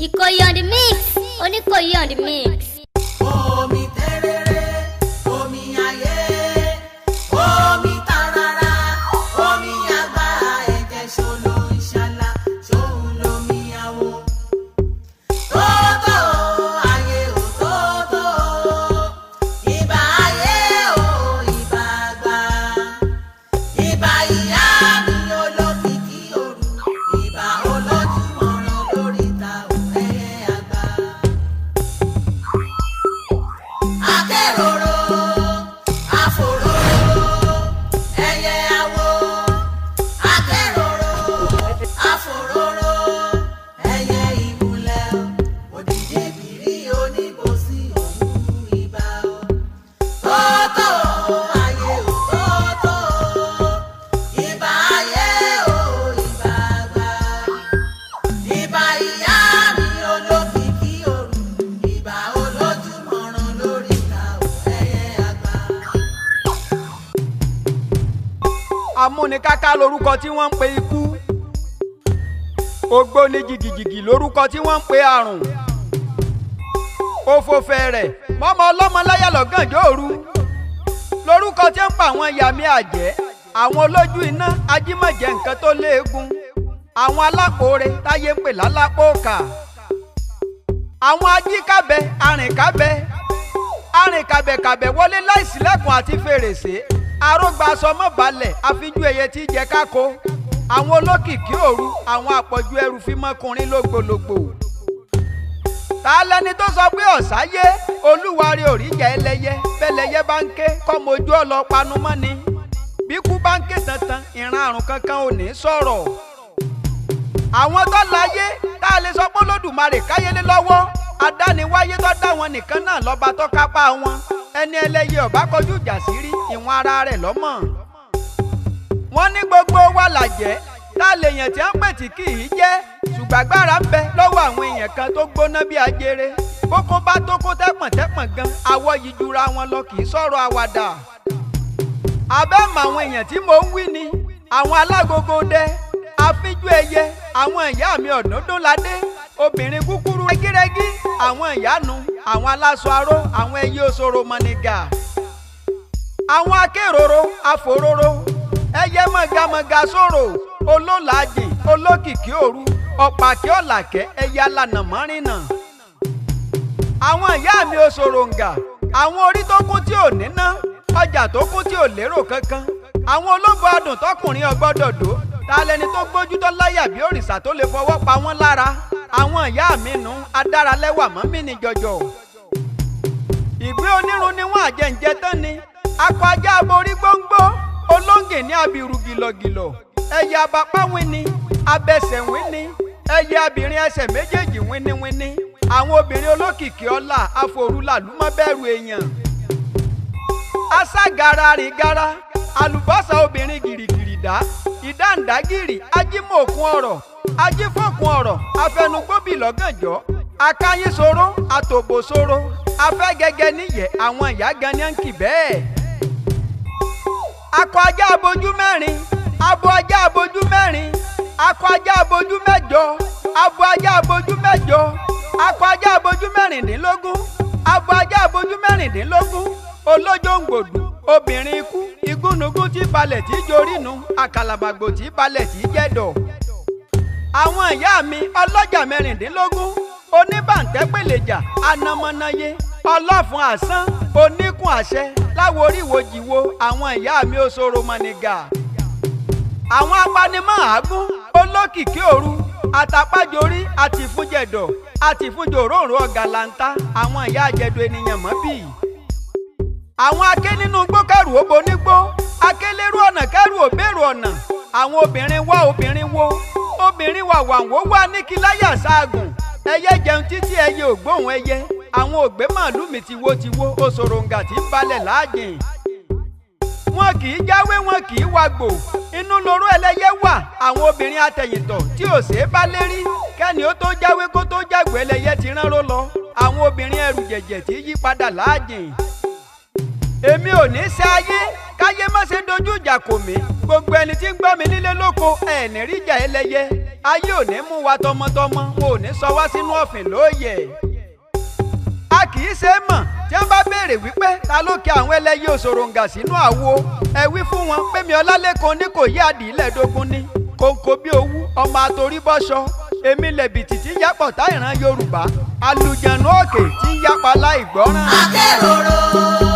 Ikoyi on the mix. Onikoyi on the mix. Omi terere, omi ayé, omi tarara, omi Agba, ẹ̀jẹ̀ ṣolo ìṣàlà, ṣòun lomi Awon. Tótó ayé ò tótó, ìbà ayé ò ìbà Agba, ìbà ìyá mi olókìkí òru, ìbà olójúmọ̀ràn lóríta ẹyẹ Agba. Akéròrò, àfòròrò, ẹyẹ Awon. Akéròrò, àfòròrò, ẹyẹ ìmùlẹ̀ o. Òdìdí bìrí oníbòsí òun ìbà o. Tótó ayé ò tótó, ìbà ayé ò ìbà Agba. Ìbà ìyá mi olókìkí òru, ìbà olójúmọ̀ràn lóríta ẹyẹ Agba. Amúnikáká lorúkọ tí wọ́n ń pe ikú. Ògbóni jìgìjìgì lorúkọ tí wọ́n ń pe àrùn. Òfòfẹ̀rẹ̀ mọ́mọ́ ọlọ́mọ láyà lọ́gànjọ́ òru lorúkọ tí ń pa àwọn yàmí àjẹ́, àwọn olójú iná ajímọ̀jẹ̀ nǹkan tó léegun, àwọn alápòore táyé ń pè lálápòkà, àwọn ajíkàbẹ arìnkàbẹ̀kàbẹ̀ wọlé láìsílẹ̀kùn àti fèrèsé, arógbá aṣọ mọ́ balẹ̀ àfijú ẹyẹ tí jẹ kákó, àwọn olókìkí òru, àwọn àpọ̀jù ẹrù fímọ́kùnrin lógbòlógbò. Ta lẹni tó sọ pé ọ̀sáyé olúwarí òrìjà ẹlẹ́yẹ bẹ́lẹ́yẹ bá ń ké kọ́mọ ojú ọlọ́panu mọ́ ni, bíkú bá ń ké tantan ìran àrùn kankan ò ní sọ̀rọ̀. Àwọn tó láyé tá a lè sọ pé Olódùmarè káyélé lọ́wọ́, adániwáyé tó dá wọn nìkan náà lọ́ba tó kápá wọn, ẹni ẹlẹ́yẹ ọ̀bá kọjú ìjà sí rí ìwọ̀n ara rẹ̀ lọ́mọ̀. Wọ́n ní gbogbo wa làjẹ́ tá a lè yàn tí wọ́n pè tí kì í jẹ́, ṣùgbọ́n agbára ń bẹ lọ́wọ́ àwọn èèyàn kan tó gbóná bí ajere, kókó bá tó kó tẹ́pọ̀ntẹ́pọ̀n gan awọ yìí jura wọn lọ, kì í sọ̀rọ̀ àwàdà. Abẹ́ mọ àwọn èèyàn tí mò ń wí ni àwọn alágogo dẹ, afínjú ẹyẹ, àwọn ìyá mi ọ̀dúndúnladé, obìnrin kúkúrú rẹ́gírẹ́gí, àwọn ìyanu, àwọn aláṣọ aró, àwọn ẹyẹ òṣòro mọ̀nìgà, àwọn akéròrò àfòròrò, ẹyẹ mọ̀gàmọ̀gà sòrò, olólàjì olókìkí òru, ọ̀pàkẹ́ ọ̀làkẹ́, ẹyẹ alànà mọ́rìnà. Àwọn ìyá mi òṣòròǹgà, àwọn orí tó kún tí ò níná, ọjà tó kún tí ò lérò kankan, àwọn olóbò adùn tọkùnrin ọgbọ́dọ̀dọ̀, ta lẹni tó gbójú tó láyà bí òrìṣà tó lè fọwọ́ pa wọ́n lára. Àwọn ìyá mi nù adáralẹ́wà mọ́mí ni jọjọ. Ìgbé onírun ni wọ́n àjẹǹjẹ tán ni, akọ ajá aborí gbóngbó, olóńgè ní abirù gìlọ̀gìlọ̀, ẹyẹ abapá wíní, abẹsẹ̀ wíní, ẹyẹ abìrin ẹsẹ̀ méjèèjì wíníwíní, àwọn obìnrin olókìkí ọlá aforúlà lúmọ́ bẹ̀rù èèyàn. Aságara rìngara, àlùbọ́sà obìnrin gìrìgìrì dá, ìdáǹdágìrì, ajímọ̀òkun ọ̀rọ̀, ajífọ̀kun ọ̀rọ̀, afẹnugbóbì lọ́gànjọ́, akáyínsoro, àtòbòsoro, afẹ́gẹ́gẹ́ níyẹ̀, àwọn ìyá gan ni ń kì bẹ́ẹ̀. Akọ ajá abojú mẹ́rin, abo ajá abojú mẹ́rin, akọ ajá abojú mẹ́jọ, abo ajá abojú mẹ́jọ, akọ ajá abojú mẹ́rìndínlógún, abo ajá abojú mẹ́rìndínlógún, olójóǹgbòdù, obìnrin ikú, igúnnugún tí balẹ̀ tí jorínú, àkàlàmàgbò tí balẹ̀ tí jẹ́dọ̀. Àwọn ìyá mi ọlọ́jà mẹ́rìndínlógún, oníbàǹtẹ́pẹ̀lẹ̀jà, anamọ́náyé, ọlọ́fun àsán, oníkun àṣẹ, láwo oríwojìwo, àwọn ìyá mi òṣòro mọ̀nìgà. Àwọn apanimọ̀ àágún, olókìkí òru, àtàpájorí, àtìfúnjẹ̀dọ̀, àtìfúnjòróòrò ọ̀gàlàǹtà, àwọn ìyá àjẹdọ̀ ènìyàn mọ́ bíi. Àwọn aké nínú igbó kẹrù ó bonígbó, akélérú ọ̀nà kẹrù ó bèrò ọ̀nà, àwọn obìnrin wá obìnrin wo, obìnrin wàwàwó wá ní kí láyà ságùn, ẹyẹ jẹun títí ẹyẹ ògbóhùn ẹyẹ, àwọn ògbé màálù mi tiwo òṣòròǹgà tí ń balẹ̀ láàjìn. Wọn kì í jáwé wọn kì í wagbò, inú loró ẹlẹ́yẹ wà, àwọn obìnrin atẹ̀yìntọ̀ tí ò ṣeé bá lérí, kẹ́ni ó tó jáwé kó tó jágbó ẹlẹ́yẹ ti ránró lọ, àwọn obìnrin ẹrù jẹ̀jẹ̀ tí yí padà láàjìn. Èmi ò ní ṣe ayé káyé má ṣe dojú ìjà kò mí, gbogbo ẹni tí ń gbọ́ mi nílé lóko ẹ̀ ní ríjà ẹlẹ́yẹ. ayé ò ní mú wa tọmọtọmọ wọn ò ní sọ wá sínú ọ̀fìn lóòyẹ̀. a kì í ṣe é mọ̀ tí wọ́n bá béèrè wípé ta ló kí àwọn ẹlẹ́yẹ òṣòròǹgà sínú àwo ẹ wí fún wọn pé mi ọlálẹ́kan ní kò yí àdìlẹ́ẹ̀dógún ní kòǹkò bí owú ọmọ àtòrí bọ́ṣọ èmi lẹ̀bìtì tí ń yápọ̀ tá ìran Yorùbá àlùjànnú òkè tí ń yápa láì gbọ́ràn. akéròrò.